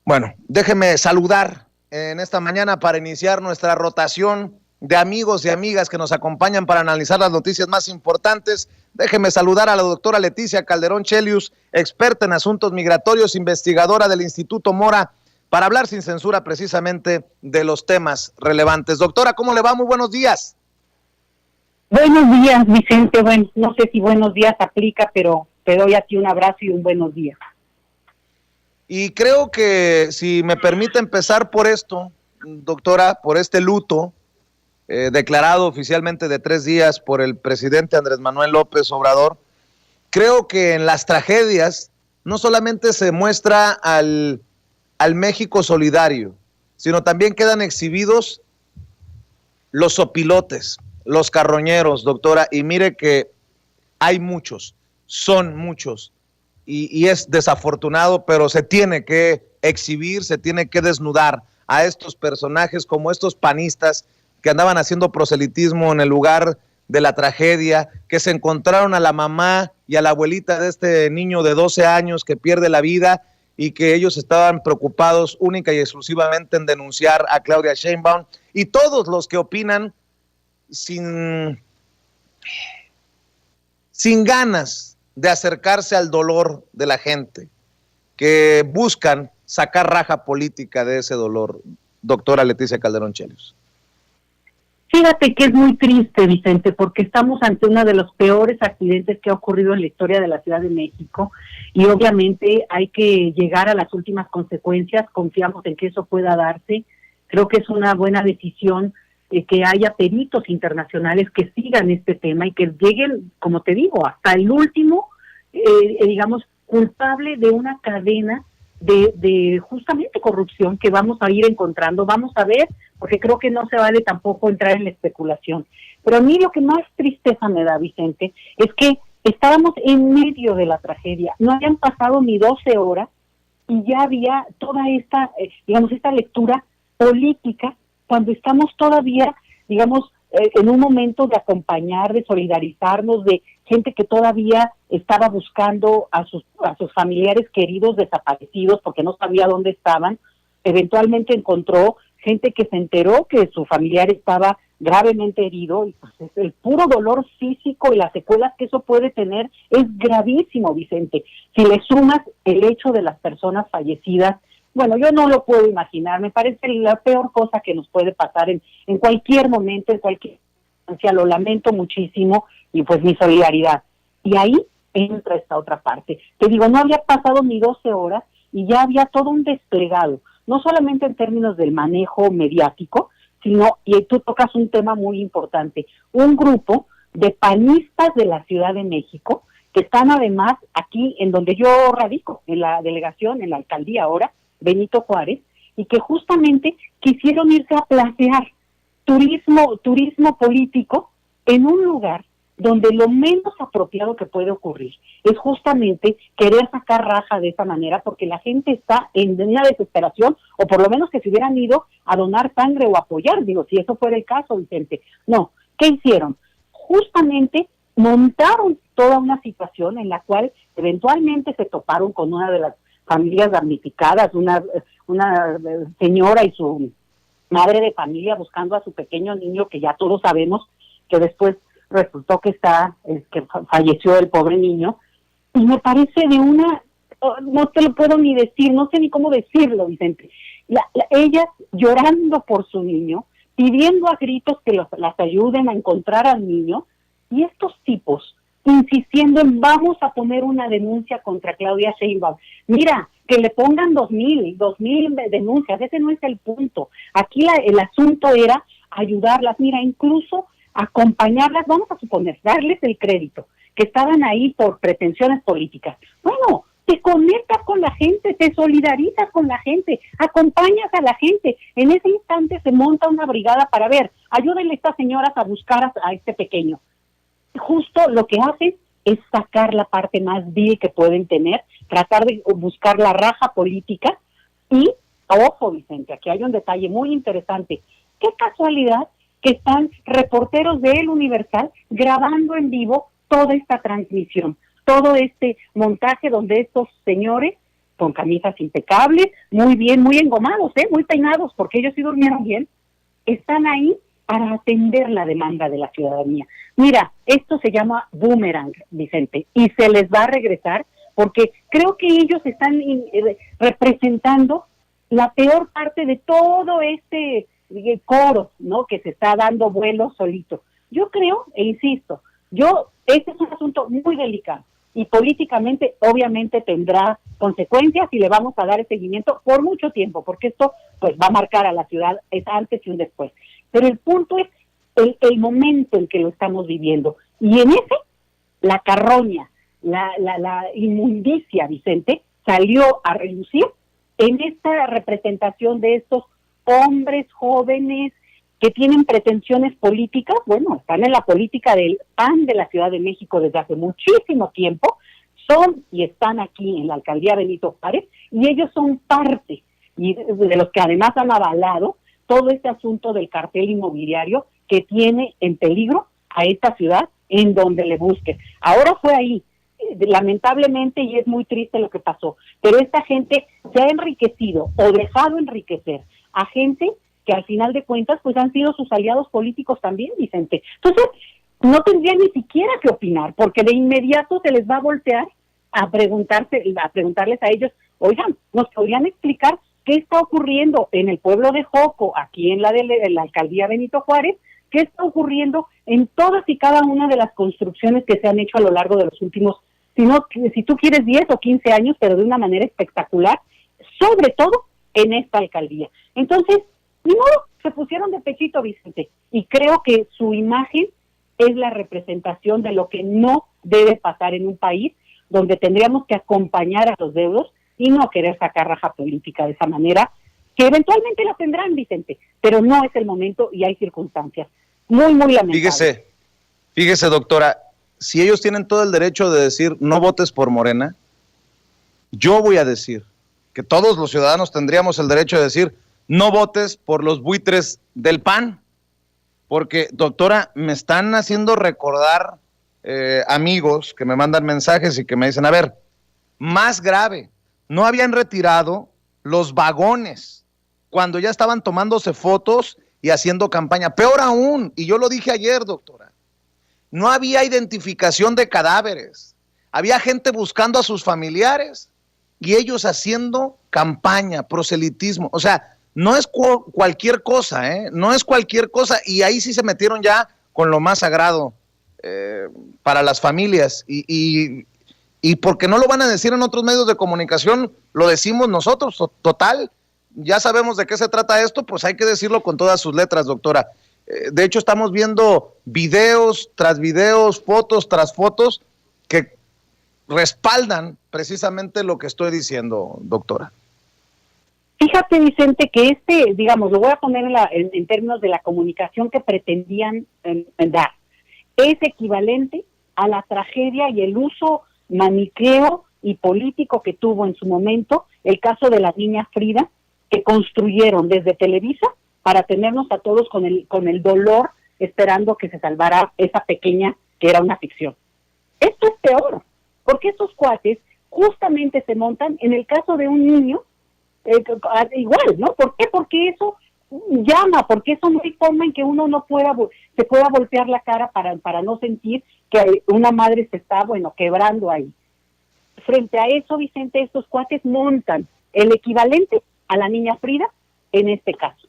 Bueno, déjeme saludar en esta mañana para iniciar nuestra rotación de amigos y amigas que nos acompañan para analizar las noticias más importantes. Déjeme saludar a la doctora Leticia Calderón Chelius, experta en asuntos migratorios, investigadora del Instituto Mora, para hablar sin censura precisamente de los temas relevantes. Doctora, ¿cómo le va? Muy buenos días. Buenos días, Vicente. Bueno, no sé si buenos días aplica, pero te doy a ti un abrazo y un buenos días. Y creo que si me permite empezar por esto, doctora, por este luto declarado oficialmente de 3 días por el presidente Andrés Manuel López Obrador, creo que en las tragedias no solamente se muestra al México solidario, sino también quedan exhibidos los sopilotes, los carroñeros, doctora, y mire que hay muchos, son muchos, y es desafortunado, pero se tiene que exhibir, se tiene que desnudar a estos personajes como estos panistas que andaban haciendo proselitismo en el lugar de la tragedia, que se encontraron a la mamá y a la abuelita de este niño de 12 años que pierde la vida y que ellos estaban preocupados única y exclusivamente en denunciar a Claudia Sheinbaum, y todos los que opinan sin ganas de acercarse al dolor de la gente, que buscan sacar raja política de ese dolor, doctora Leticia Calderón Chelius. Fíjate que es muy triste, Vicente, porque estamos ante uno de los peores accidentes que ha ocurrido en la historia de la Ciudad de México y obviamente hay que llegar a las últimas consecuencias. Confiamos en que eso pueda darse. Creo que es una buena decisión que haya peritos internacionales que sigan este tema y que lleguen, como te digo, hasta el último, digamos, culpable de una cadena de justamente corrupción que vamos a ir encontrando, vamos a ver, porque creo que no se vale tampoco entrar en la especulación. Pero a mí lo que más tristeza me da, Vicente, es que estábamos en medio de la tragedia, no habían pasado ni 12 horas y ya había toda esta, digamos, esta lectura política cuando estamos todavía, digamos, en un momento de acompañar, de solidarizarnos, de gente que todavía estaba buscando a sus familiares queridos desaparecidos porque no sabía dónde estaban. Eventualmente encontró gente que se enteró que su familiar estaba gravemente herido y pues el puro dolor físico y las secuelas que eso puede tener es gravísimo, Vicente. Si le sumas el hecho de las personas fallecidas, bueno, yo no lo puedo imaginar, me parece la peor cosa que nos puede pasar en cualquier momento, en cualquier instancia, lo lamento muchísimo y pues mi solidaridad. Y ahí entra esta otra parte. Te digo, no había pasado ni 12 horas y ya había todo un desplegado, no solamente en términos del manejo mediático, sino, y tú tocas un tema muy importante, un grupo de panistas de la Ciudad de México, que están además aquí en donde yo radico, en la delegación, en la alcaldía ahora, Benito Juárez, y que justamente quisieron irse a placear turismo político en un lugar donde lo menos apropiado que puede ocurrir es justamente querer sacar raja de esa manera, porque la gente está en una desesperación, o por lo menos que se hubieran ido a donar sangre o apoyar, digo, si eso fuera el caso, Vicente. No, ¿qué hicieron? Justamente montaron toda una situación en la cual eventualmente se toparon con una de las familias damnificadas, una señora y su madre de familia buscando a su pequeño niño, que ya todos sabemos que después resultó que falleció el pobre niño, y me parece no te lo puedo ni decir, no sé ni cómo decirlo, Vicente, ellas llorando por su niño, pidiendo a gritos que las ayuden a encontrar al niño, y estos tipos insistiendo en vamos a poner una denuncia contra Claudia Sheinbaum. Mira, que le pongan 2,000 denuncias, ese no es el punto. Aquí el asunto era ayudarlas, mira, incluso acompañarlas, vamos a suponer, darles el crédito, que estaban ahí por pretensiones políticas. Bueno, te conectas con la gente, te solidarizas con la gente, acompañas a la gente. En ese instante se monta una brigada para ver, ayúdenle a estas señoras a buscar a este pequeño. Justo lo que hacen es sacar la parte más vil que pueden tener, tratar de buscar la raja política y, ojo Vicente, aquí hay un detalle muy interesante, qué casualidad que están reporteros de El Universal grabando en vivo toda esta transmisión, todo este montaje donde estos señores con camisas impecables, muy bien, muy engomados, muy peinados, porque ellos sí durmieron bien, están ahí para atender la demanda de la ciudadanía. Mira, esto se llama boomerang, Vicente, y se les va a regresar, porque creo que ellos están representando la peor parte de todo este coro, ¿no?, que se está dando vuelo solito. Yo creo, e insisto, este es un asunto muy delicado, y políticamente obviamente tendrá consecuencias y le vamos a dar el seguimiento por mucho tiempo, porque esto pues va a marcar a la ciudad, es antes y un después. Pero el punto es el momento en que lo estamos viviendo, y en ese, la carroña, la inmundicia, Vicente, salió a relucir en esta representación de estos hombres jóvenes que tienen pretensiones políticas. Bueno, están en la política del PAN de la Ciudad de México desde hace muchísimo tiempo, son y están aquí en la alcaldía Benito Juárez, y ellos son parte, y de los que además han avalado todo este asunto del cartel inmobiliario que tiene en peligro a esta ciudad en donde le busques. Ahora fue ahí, lamentablemente, y es muy triste lo que pasó, pero esta gente se ha enriquecido o dejado enriquecer a gente que al final de cuentas pues han sido sus aliados políticos también, Vicente. Entonces, no tendrían ni siquiera que opinar, porque de inmediato se les va a voltear a preguntarles a ellos, oigan, ¿nos podrían explicar qué está ocurriendo en el pueblo de Joco, aquí en la alcaldía Benito Juárez? ¿Qué está ocurriendo en todas y cada una de las construcciones que se han hecho a lo largo de los últimos, si tú quieres 10 o 15 años, pero de una manera espectacular, sobre todo en esta alcaldía? Entonces, ni modo, se pusieron de pechito, Vicente, y creo que su imagen es la representación de lo que no debe pasar en un país donde tendríamos que acompañar a los deudos y no querer sacar raja política de esa manera, que eventualmente la tendrán, Vicente, pero no es el momento y hay circunstancias muy, muy lamentables. Fíjese, doctora, si ellos tienen todo el derecho de decir no votes por Morena, yo voy a decir que todos los ciudadanos tendríamos el derecho de decir no votes por los buitres del PAN, porque, doctora, me están haciendo recordar amigos que me mandan mensajes y que me dicen, a ver, más grave, no habían retirado los vagones cuando ya estaban tomándose fotos y haciendo campaña. Peor aún, y yo lo dije ayer, doctora, no había identificación de cadáveres, había gente buscando a sus familiares y ellos haciendo campaña, proselitismo. O sea, no es cualquier cosa, no es cualquier cosa, y ahí sí se metieron ya con lo más sagrado para las familias, y porque no lo van a decir en otros medios de comunicación, lo decimos nosotros. Total, ya sabemos de qué se trata esto, pues hay que decirlo con todas sus letras, doctora. De hecho, estamos viendo videos tras videos, fotos tras fotos, que respaldan precisamente lo que estoy diciendo, doctora. Fíjate, Vicente, que digamos, lo voy a poner en términos de la comunicación que pretendían dar, es equivalente a la tragedia y el uso maniqueo y político que tuvo en su momento el caso de la niña Frida, que construyeron desde Televisa para tenernos a todos con el dolor, esperando que se salvara esa pequeña que era una ficción. Esto es peor, porque estos cuates justamente se montan en el caso de un niño, igual, ¿no? ¿Por qué? Porque eso llama, porque eso no hay forma en que uno se pueda voltear la cara para no sentir que una madre se está, quebrando ahí. Frente a eso, Vicente, estos cuates montan el equivalente a la niña Frida en este caso.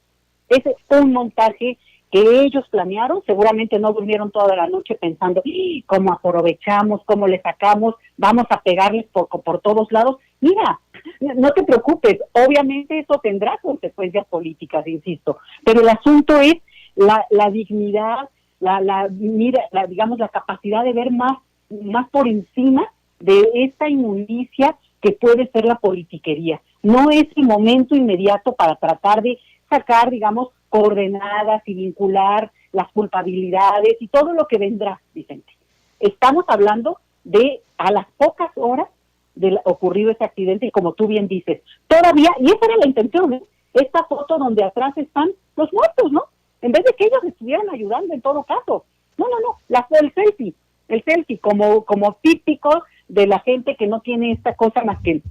Ese es un montaje que ellos planearon, seguramente no durmieron toda la noche pensando cómo aprovechamos, cómo le sacamos, vamos a pegarles por todos lados. Mira, no te preocupes, obviamente eso tendrá consecuencias políticas, insisto, pero el asunto es la dignidad, digamos, la capacidad de ver más por encima de esta inmundicia que puede ser la politiquería. No es el momento inmediato para tratar de sacar, digamos, coordenadas y vincular las culpabilidades y todo lo que vendrá, Vicente. Estamos hablando de a las pocas horas de ocurrido ese accidente, y como tú bien dices, todavía, y esa era la intención, esta foto donde atrás están los muertos, ¿no? En vez de que ellos estuvieran ayudando en todo caso. No, el selfie como típico de la gente que no tiene esta cosa más que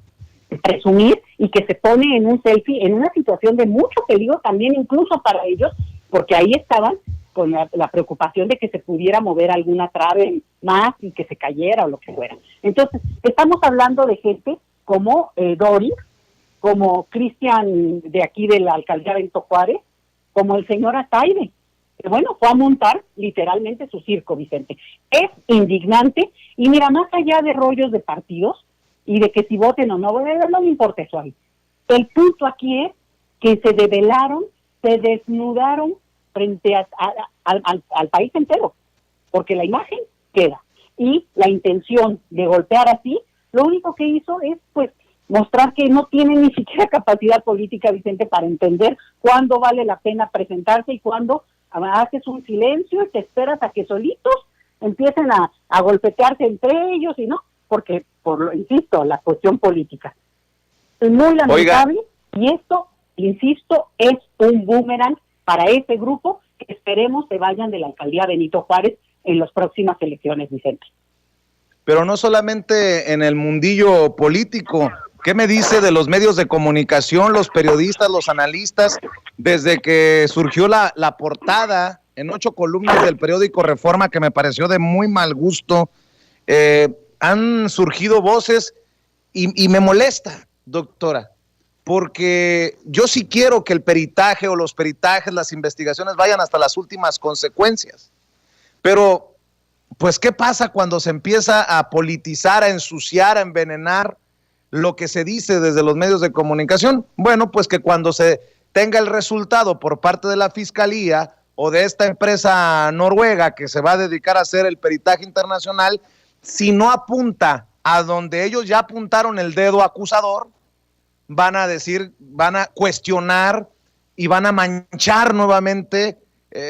presumir y que se pone en un selfie en una situación de mucho peligro también incluso para ellos, porque ahí estaban con la preocupación de que se pudiera mover alguna trave más y que se cayera o lo que fuera. Entonces, estamos hablando de gente como Dori, como Cristian de aquí de la alcaldía Benito Juárez, como el señor Ataide, que bueno, fue a montar literalmente su circo, Vicente. Es indignante, y mira, más allá de rollos de partidos y de que si voten o no, no me importa eso ahí. El punto aquí es que se develaron, se desnudaron frente al país entero, porque la imagen queda. Y la intención de golpear así, lo único que hizo es, pues, mostrar que no tiene ni siquiera capacidad política, Vicente, para entender cuándo vale la pena presentarse y cuándo haces un silencio y te esperas a que solitos empiecen a golpetearse entre ellos y no, porque, insisto, la cuestión política. Es muy lamentable. Oiga. Y esto, insisto, es un boomerang para ese grupo que esperemos se vayan de la alcaldía Benito Juárez en las próximas elecciones, Vicente. Pero no solamente en el mundillo político. ¿Qué me dice de los medios de comunicación, los periodistas, los analistas? Desde que surgió la portada en 8 columnas del periódico Reforma, que me pareció de muy mal gusto, han surgido voces y me molesta, doctora, porque yo sí quiero que el peritaje o los peritajes, las investigaciones vayan hasta las últimas consecuencias. Pero, pues, ¿qué pasa cuando se empieza a politizar, a ensuciar, a envenenar lo que se dice desde los medios de comunicación? Bueno, pues que cuando se tenga el resultado por parte de la Fiscalía o de esta empresa noruega que se va a dedicar a hacer el peritaje internacional, si no apunta a donde ellos ya apuntaron el dedo acusador, van a decir, van a cuestionar y van a manchar nuevamente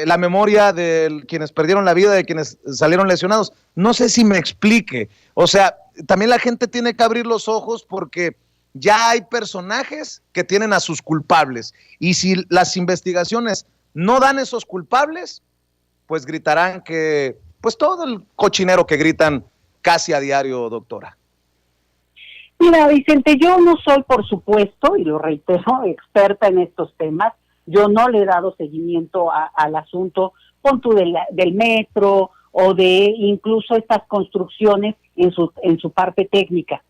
la memoria de quienes perdieron la vida, de quienes salieron lesionados. No sé si me explique. O sea, también la gente tiene que abrir los ojos porque ya hay personajes que tienen a sus culpables. Y si las investigaciones no dan esos culpables, pues gritarán que, pues todo el cochinero que gritan casi a diario, doctora. Mira, Vicente, yo no soy, por supuesto, y lo reitero, experta en estos temas. Yo no le he dado seguimiento al asunto, pon tú del metro o de incluso estas construcciones en su parte técnica.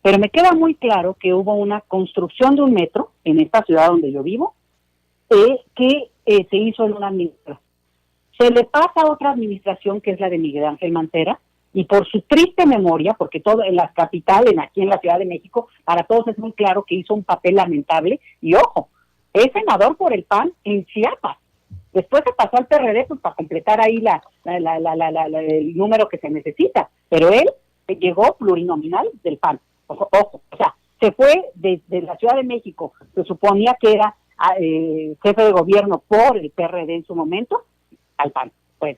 Pero me queda muy claro que hubo una construcción de un metro en esta ciudad donde yo vivo, que se hizo en una administración. Se le pasa a otra administración, que es la de Miguel Ángel Mancera, y por su triste memoria, porque todo en la capital, aquí en la Ciudad de México, para todos es muy claro que hizo un papel lamentable, y ojo, es senador por el PAN en Chiapas. Después se pasó al PRD pues, para completar ahí el número que se necesita, pero él llegó plurinominal del PAN. Ojo, o sea, se fue de la Ciudad de México, se suponía que era jefe de gobierno por el PRD en su momento, al PAN. Pues.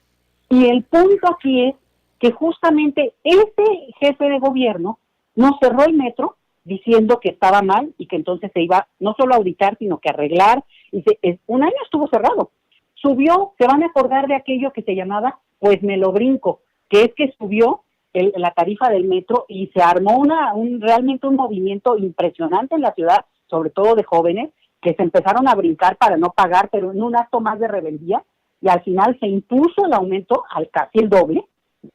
Y el punto aquí es que justamente ese jefe de gobierno no cerró el metro diciendo que estaba mal y que entonces se iba no solo a auditar, sino que a arreglar. Y un año estuvo cerrado. Subió, se van a acordar de aquello que se llamaba, pues me lo brinco, que es que subió la tarifa del metro y se armó realmente un movimiento impresionante en la ciudad, sobre todo de jóvenes, que se empezaron a brincar para no pagar, pero en un acto más de rebeldía, y al final se impuso el aumento al casi el doble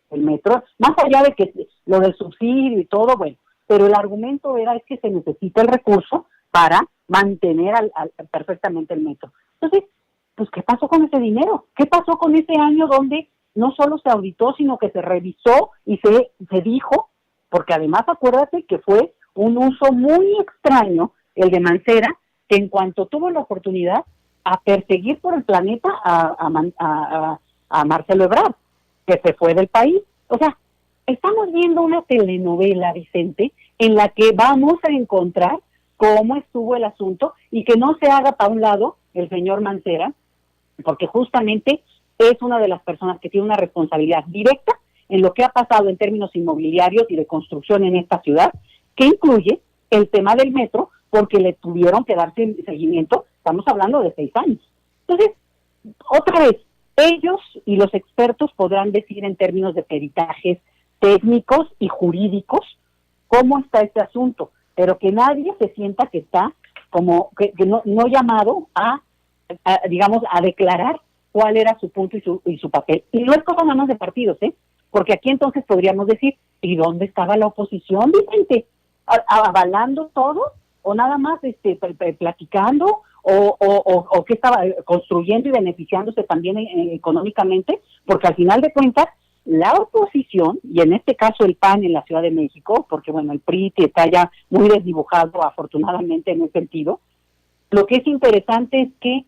del metro, más allá de que lo del subsidio y todo, bueno, pero el argumento es que se necesita el recurso para mantener perfectamente el metro. Entonces, pues, ¿qué pasó con ese dinero? ¿Qué pasó con ese año donde no solo se auditó, sino que se revisó y se dijo, porque además acuérdate que fue un uso muy extraño, el de Mancera, que en cuanto tuvo la oportunidad a perseguir por el planeta a Marcelo Ebrard, que se fue del país. O sea, estamos viendo una telenovela, Vicente, en la que vamos a encontrar cómo estuvo el asunto y que no se haga para un lado el señor Mancera, porque justamente es una de las personas que tiene una responsabilidad directa en lo que ha pasado en términos inmobiliarios y de construcción en esta ciudad, que incluye el tema del metro, porque le tuvieron que dar seguimiento, estamos hablando de 6 años. Entonces, otra vez, ellos y los expertos podrán decir en términos de peritajes técnicos y jurídicos cómo está este asunto, pero que nadie se sienta que está como que no llamado digamos, a declarar cuál era su punto y su papel. Y no es cosa nada más de partidos, porque aquí entonces podríamos decir, ¿y dónde estaba la oposición, Vicente? ¿Avalando todo? ¿O nada más platicando? ¿O qué estaba construyendo y beneficiándose también económicamente? Porque al final de cuentas, la oposición, y en este caso el PAN en la Ciudad de México, porque bueno, el PRI está ya muy desdibujado afortunadamente en ese sentido, lo que es interesante es que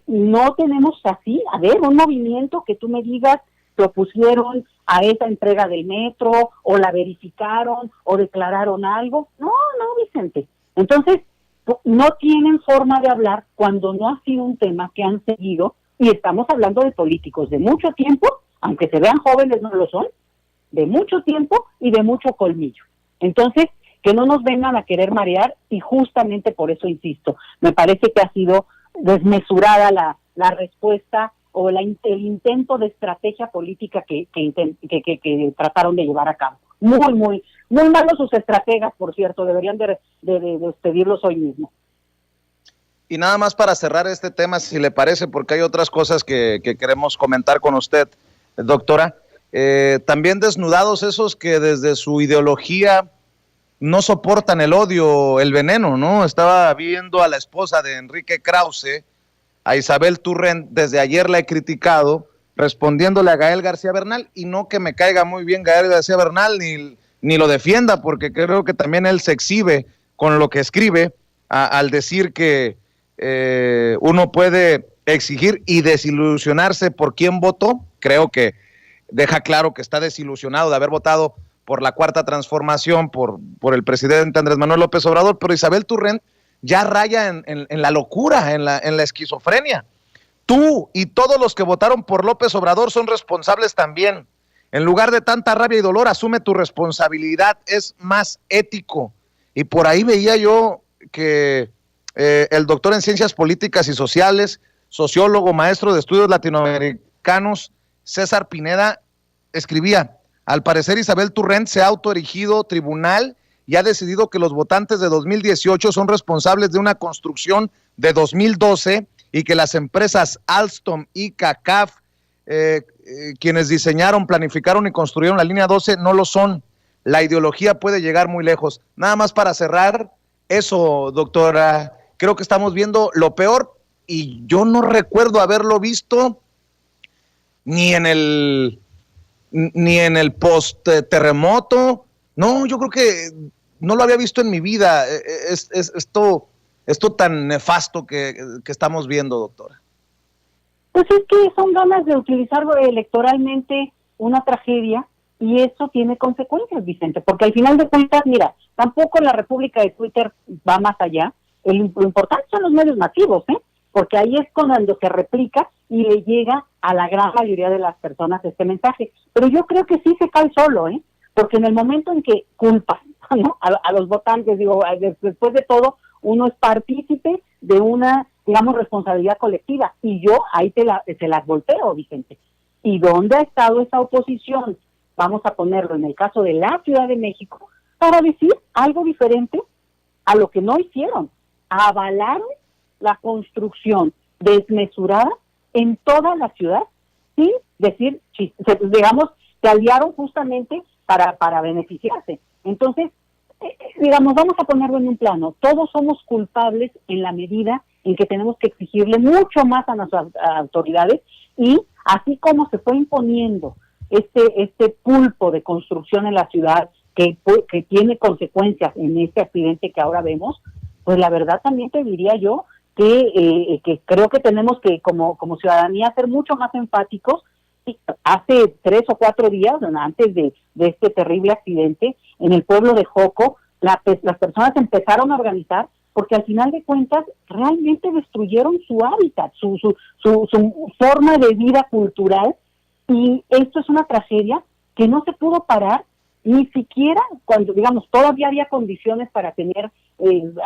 no tenemos así, a ver, un movimiento que tú me digas, se opusieron a esa entrega del metro, o la verificaron, o declararon algo. No, Vicente. Entonces, no tienen forma de hablar cuando no ha sido un tema que han seguido, y estamos hablando de políticos de mucho tiempo, aunque se vean jóvenes, no lo son, de mucho tiempo y de mucho colmillo. Entonces, que no nos vengan a querer marear, y justamente por eso insisto, me parece que ha sido desmesurada la respuesta o el intento de estrategia política que trataron de llevar a cabo. Muy malos sus estrategas, por cierto, deberían de despedirlos hoy mismo. Y nada más para cerrar este tema, si le parece, porque hay otras cosas que queremos comentar con usted, doctora. También desnudados esos que desde su ideología no soportan el odio, el veneno, ¿no? Estaba viendo a la esposa de Enrique Krause, a Isabel Turrent, desde ayer la he criticado, respondiéndole a Gael García Bernal, y no que me caiga muy bien Gael García Bernal, ni lo defienda, porque creo que también él se exhibe con lo que escribe, al decir que uno puede exigir y desilusionarse por quién votó. Creo que deja claro que está desilusionado de haber votado por la Cuarta Transformación, por el presidente Andrés Manuel López Obrador, pero Isabel Turrent ya raya en la locura, en la esquizofrenia. Tú y todos los que votaron por López Obrador son responsables también. En lugar de tanta rabia y dolor, asume tu responsabilidad, es más ético. Y por ahí veía yo que el doctor en Ciencias Políticas y Sociales, sociólogo, maestro de estudios latinoamericanos, César Pineda, escribía: al parecer Isabel Turrent se ha autoerigido tribunal y ha decidido que los votantes de 2018 son responsables de una construcción de 2012 y que las empresas Alstom y CACAF, quienes diseñaron, planificaron y construyeron la línea 12, no lo son. La ideología puede llegar muy lejos. Nada más para cerrar eso, doctora, creo que estamos viendo lo peor, y yo no recuerdo haberlo visto ni en el post-terremoto. No, yo creo que no lo había visto en mi vida. Esto tan nefasto que estamos viendo, doctora. Pues es que son ganas de utilizarlo electoralmente, una tragedia, y eso tiene consecuencias, Vicente, porque al final de cuentas, mira, tampoco la República de Twitter va más allá. Lo importante son los medios masivos, porque ahí es cuando se replica y le llega a la gran mayoría de las personas este mensaje. Pero yo creo que sí se cae solo, porque en el momento en que culpas, ¿no?, a los votantes, digo, después de todo, uno es partícipe de una, digamos, responsabilidad colectiva, y yo ahí te las volteo, Vicente. ¿Y dónde ha estado esa oposición? Vamos a ponerlo en el caso de la Ciudad de México, para decir algo diferente a lo que no hicieron. Avalaron la construcción desmesurada en toda la ciudad, sin decir, digamos, se aliaron justamente para beneficiarse. Entonces, digamos, vamos a ponerlo en un plano. Todos somos culpables en la medida en que tenemos que exigirle mucho más a nuestras autoridades, y así como se fue imponiendo este pulpo de construcción en la ciudad que tiene consecuencias en este accidente que ahora vemos, pues la verdad también te diría yo que creo que tenemos que como ciudadanía ser mucho más enfáticos. Hace 3 o 4 días, antes de este terrible accidente, en el pueblo de Joco, las personas empezaron a organizar, porque al final de cuentas realmente destruyeron su hábitat, su forma de vida cultural, y esto es una tragedia que no se pudo parar ni siquiera cuando, digamos, todavía había condiciones para tener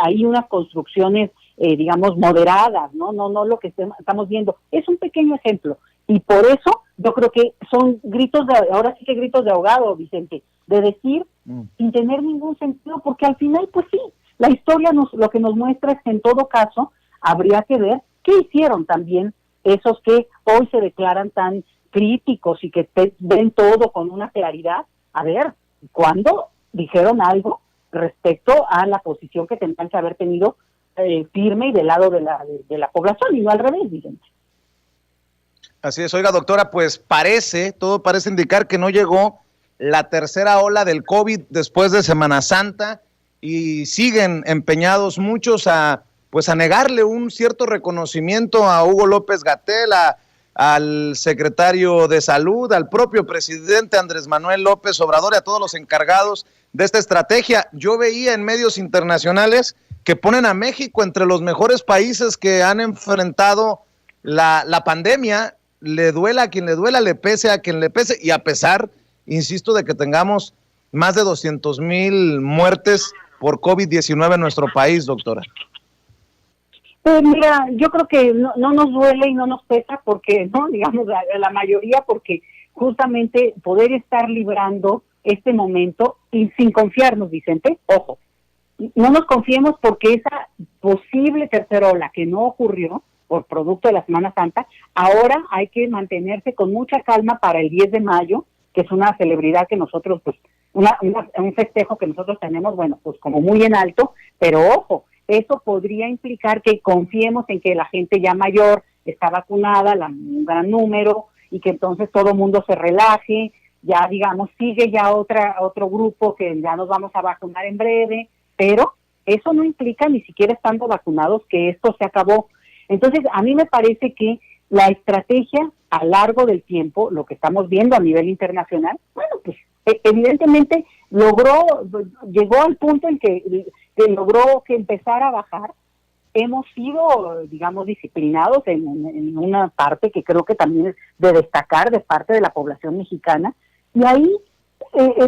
ahí unas construcciones, digamos, moderadas, no lo que estamos viendo. Es un pequeño ejemplo, y por eso yo creo que son gritos de ahogado, Vicente, de decir sin tener ningún sentido, porque al final, pues sí, la historia lo que nos muestra es que en todo caso habría que ver qué hicieron también esos que hoy se declaran tan críticos y que ven todo con una claridad. A ver, ¿cuándo dijeron algo respecto a la posición que tendrían que haber tenido firme y del lado de la población, y no al revés, Vicente? Así es, oiga, doctora, pues todo parece indicar que no llegó la tercera ola del COVID después de Semana Santa y siguen empeñados muchos a negarle un cierto reconocimiento a Hugo López-Gatell, al secretario de Salud, al propio presidente Andrés Manuel López Obrador y a todos los encargados de esta estrategia. Yo veía en medios internacionales que ponen a México entre los mejores países que han enfrentado la pandemia. Le duela a quien le duela, le pese a quien le pese, y a pesar, insisto, de que tengamos más de 200,000 muertes por COVID-19 en nuestro país, doctora. Mira, yo creo que no nos duele y no nos pesa porque, no, digamos, la mayoría, porque justamente poder estar librando este momento y sin confiarnos, Vicente, ojo, no nos confiemos, porque esa posible tercera ola que no ocurrió por producto de la Semana Santa, ahora hay que mantenerse con mucha calma para el 10 de mayo, que es una celebridad que nosotros, pues, un festejo que nosotros tenemos, bueno, pues como muy en alto, pero ojo, eso podría implicar que confiemos en que la gente ya mayor está vacunada, un gran número, y que entonces todo mundo se relaje, ya digamos, sigue ya otro grupo que ya nos vamos a vacunar en breve, pero eso no implica, ni siquiera estando vacunados, que esto se acabó. Entonces, a mí me parece que la estrategia a largo del tiempo, lo que estamos viendo a nivel internacional, bueno, pues evidentemente llegó al punto en que logró que empezara a bajar. Hemos sido, digamos, disciplinados en una parte que creo que también es de destacar de parte de la población mexicana, y ahí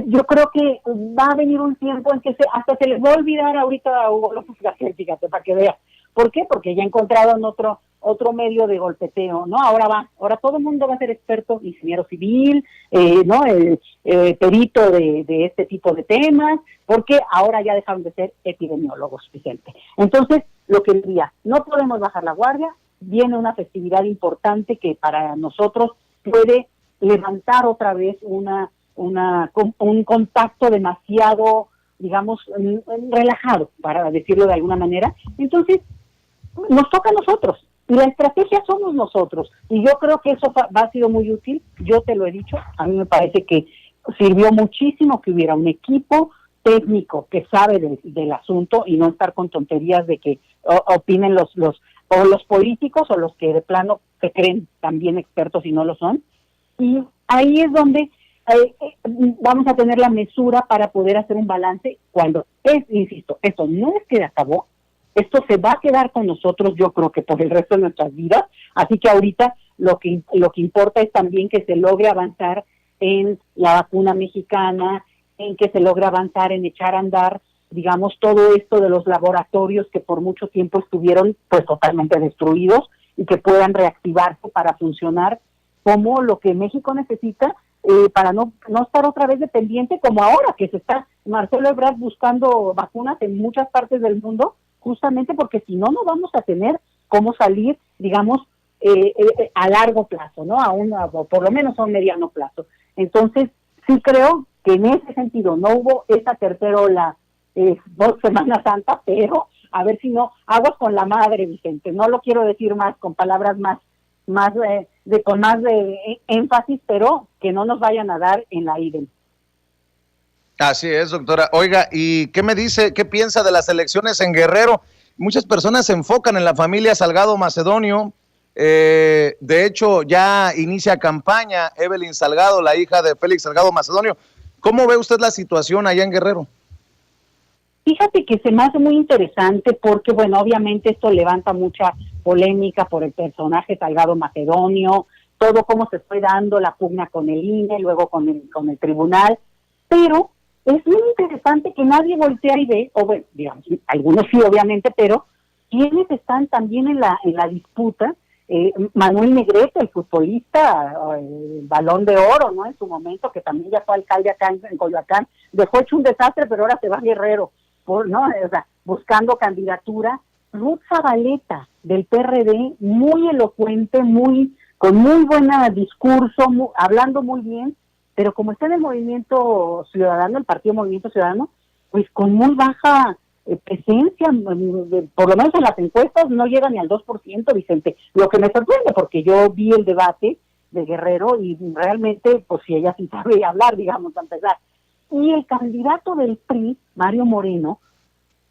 yo creo que va a venir un tiempo en que hasta se les va a olvidar ahorita a Hugo López Gatell, fíjate, para que veas. ¿Por qué? Porque ya encontraron otro medio de golpeteo, ¿no? Ahora todo el mundo va a ser experto, ingeniero civil, ¿no? Perito de este tipo de temas, porque ahora ya dejaron de ser epidemiólogos, Vicente. Entonces, lo que diría, no podemos bajar la guardia, viene una festividad importante que para nosotros puede levantar otra vez un contacto demasiado, digamos, relajado, para decirlo de alguna manera. Entonces, nos toca a nosotros, y la estrategia somos nosotros, y yo creo que eso ha sido muy útil. Yo te lo he dicho, a mí me parece que sirvió muchísimo que hubiera un equipo técnico que sabe del asunto, y no estar con tonterías de que opinen los políticos, o los que de plano se creen también expertos y no lo son. Y ahí es donde vamos a tener la mesura para poder hacer un balance cuando insisto, esto no es que acabó, esto se va a quedar con nosotros, yo creo que por el resto de nuestras vidas. Así que ahorita lo que importa es también que se logre avanzar en la vacuna mexicana, en que se logre avanzar en echar a andar, digamos, todo esto de los laboratorios que por mucho tiempo estuvieron pues totalmente destruidos, y que puedan reactivarse para funcionar como lo que México necesita, para no estar otra vez dependiente, como ahora que se está Marcelo Ebrard buscando vacunas en muchas partes del mundo, justamente porque si no, no vamos a tener cómo salir, digamos, a largo plazo, ¿no? O por lo menos a un mediano plazo. Entonces, sí creo que en ese sentido no hubo esa tercera ola por Semana Santa, pero a ver si no, aguas con la madre, Vicente. No lo quiero decir más, con palabras con más de énfasis, pero que no nos vayan a dar en la IDEM. Así es, doctora. Oiga, ¿y qué me dice, qué piensa de las elecciones en Guerrero? Muchas personas se enfocan en la familia Salgado Macedonio. De hecho, ya inicia campaña Evelyn Salgado, la hija de Félix Salgado Macedonio. ¿Cómo ve usted la situación allá en Guerrero? Fíjate que se me hace muy interesante porque, bueno, obviamente esto levanta mucha polémica por el personaje Salgado Macedonio, todo cómo se fue dando la pugna con el INE, luego con el tribunal, pero es muy interesante que nadie voltea y ve, o bueno, digamos, algunos sí obviamente, pero quienes están también en la disputa, Manuel Negrete, el futbolista, el Balón de Oro, ¿no? En su momento, que también ya fue alcalde acá en Coyoacán, dejó hecho un desastre, pero ahora se va a Guerrero, ¿no? O sea, buscando candidatura. Ruth Zabaleta, del PRD, muy elocuente, con muy buen discurso, hablando muy bien, pero como está en el Movimiento Ciudadano, el Partido Movimiento Ciudadano, pues con muy baja presencia, por lo menos en las encuestas no llega ni al 2%, Vicente, lo que me sorprende porque yo vi el debate de Guerrero y realmente, pues si ella sí sabe hablar, digamos, a empezar. Y el candidato del PRI, Mario Moreno,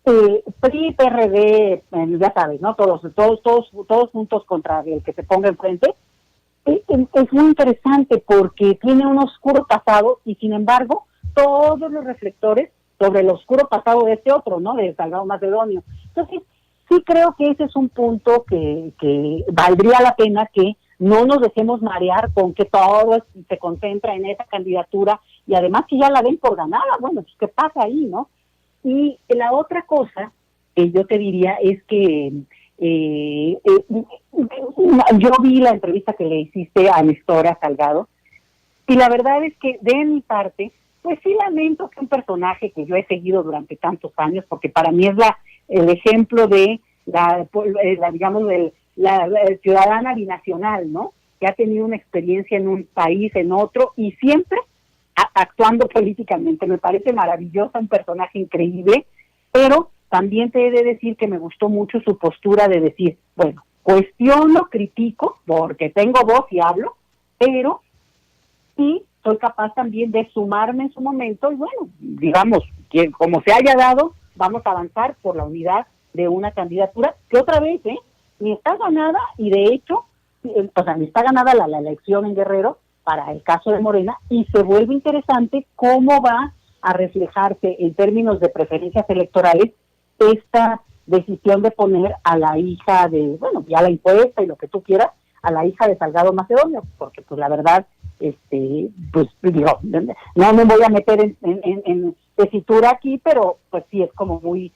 PRI, PRD, ya sabes, ¿no? Todos juntos contra el que se ponga enfrente. Es muy interesante porque tiene un oscuro pasado y sin embargo todos los reflectores sobre el oscuro pasado de este otro, ¿no? De Salgado Macedonio. Entonces, sí creo que ese es un punto que valdría la pena que no nos dejemos marear con que todo se concentra en esa candidatura y además que ya la ven por ganada. Bueno, pues ¿qué pasa ahí, no? Y la otra cosa que yo te diría es que yo vi la entrevista que le hiciste a Nestora Salgado y la verdad es que de mi parte, pues sí lamento que un personaje que yo he seguido durante tantos años, porque para mí es el ejemplo de la ciudadana binacional, ¿no? Que ha tenido una experiencia en un país, en otro, y siempre actuando políticamente. Me parece maravillosa, un personaje increíble, pero también te he de decir que me gustó mucho su postura de decir, bueno, cuestiono, critico, porque tengo voz y hablo, pero sí soy capaz también de sumarme en su momento y bueno, digamos, que como se haya dado, vamos a avanzar por la unidad de una candidatura que otra vez, ni está ganada y de hecho, ni está ganada la elección en Guerrero para el caso de Morena y se vuelve interesante cómo va a reflejarse en términos de preferencias electorales esta decisión de poner a la hija de, bueno, ya la impuesta y lo que tú quieras, a la hija de Salgado Macedonio, porque pues la verdad, pues digo, no me voy a meter en tesitura aquí, pero pues sí es como muy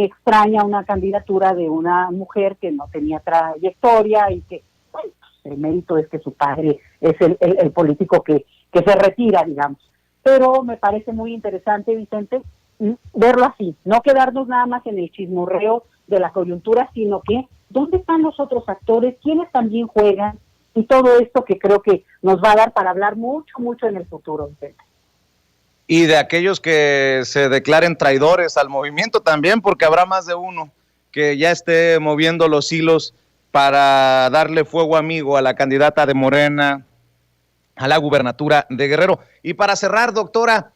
extraña una candidatura de una mujer que no tenía trayectoria y que, bueno, pues el mérito es que su padre es el político que se retira, digamos. Pero me parece muy interesante, Vicente, verlo así, no quedarnos nada más en el chismorreo de la coyuntura, sino que ¿dónde están los otros actores? ¿Quiénes también juegan? Y todo esto que creo que nos va a dar para hablar mucho, mucho en el futuro, Vicente. Y de aquellos que se declaren traidores al movimiento también, porque habrá más de uno que ya esté moviendo los hilos para darle fuego amigo a la candidata de Morena a la gubernatura de Guerrero. Y para cerrar, doctora,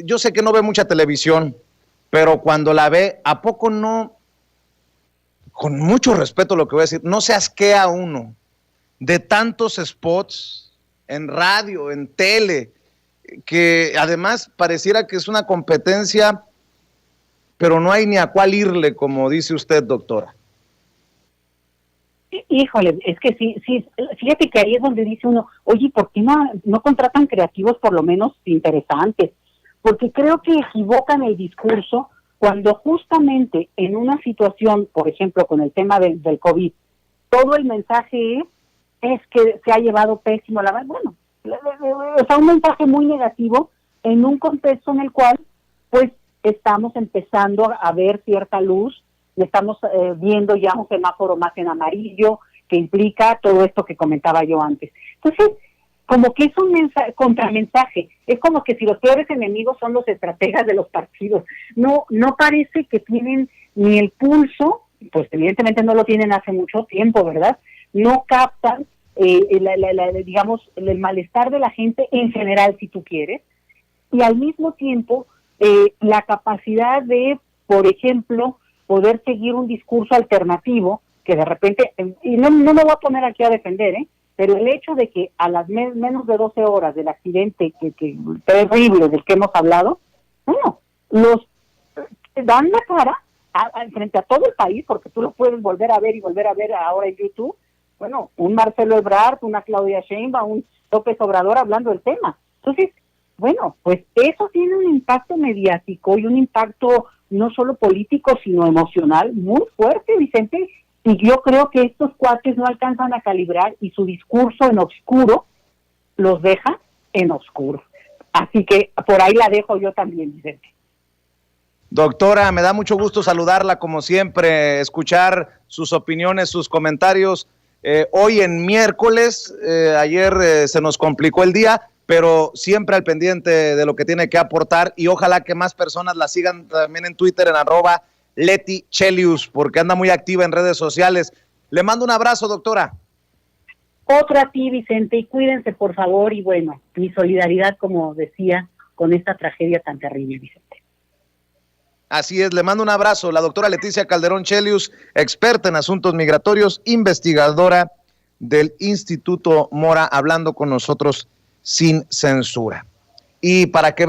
yo sé que no ve mucha televisión, pero cuando la ve, ¿a poco no, con mucho respeto lo que voy a decir, no se asquea uno de tantos spots en radio, en tele, que además pareciera que es una competencia, pero no hay ni a cuál irle, como dice usted, doctora? Híjole, es que sí, fíjate que ahí es donde dice uno, oye, ¿por qué no contratan creativos por lo menos interesantes? Porque creo que equivocan el discurso cuando justamente en una situación, por ejemplo, con el tema del COVID, todo el mensaje es que se ha llevado pésimo la verdad. Bueno, o sea, un mensaje muy negativo en un contexto en el cual, pues, estamos empezando a ver cierta luz, estamos viendo ya un semáforo más en amarillo, que implica todo esto que comentaba yo antes. Entonces, como que es un contramensaje, es como que si los peores enemigos son los estrategas de los partidos. No parece que tienen ni el pulso, pues evidentemente no lo tienen hace mucho tiempo, ¿verdad? No captan digamos, el malestar de la gente en general, si tú quieres, y al mismo tiempo la capacidad de, por ejemplo, poder seguir un discurso alternativo que de repente, y no me voy a poner aquí a defender, pero el hecho de que a las menos de 12 horas del accidente que terrible del que hemos hablado, bueno, los dan la cara frente a todo el país, porque tú lo puedes volver a ver y volver a ver ahora en YouTube. Bueno, un Marcelo Ebrard, una Claudia Sheinbaum, un López Obrador hablando del tema. Entonces, bueno, pues eso tiene un impacto mediático y un impacto no solo político, sino emocional muy fuerte, Vicente, Y yo creo que estos cuates no alcanzan a calibrar y su discurso en oscuro los deja en oscuro. Así que por ahí la dejo yo también, Vicente. Doctora, me da mucho gusto saludarla como siempre, escuchar sus opiniones, sus comentarios. Hoy en miércoles, ayer se nos complicó el día, pero siempre al pendiente de lo que tiene que aportar y ojalá que más personas la sigan también en Twitter en @LetiChelius, porque anda muy activa en redes sociales. Le mando un abrazo, doctora. Otro a ti, Vicente, y cuídense, por favor, y bueno, mi solidaridad, como decía, con esta tragedia tan terrible, Vicente. Así es, le mando un abrazo. La doctora Leticia Calderón Chelius, experta en asuntos migratorios, investigadora del Instituto Mora, hablando con nosotros sin censura. Y para que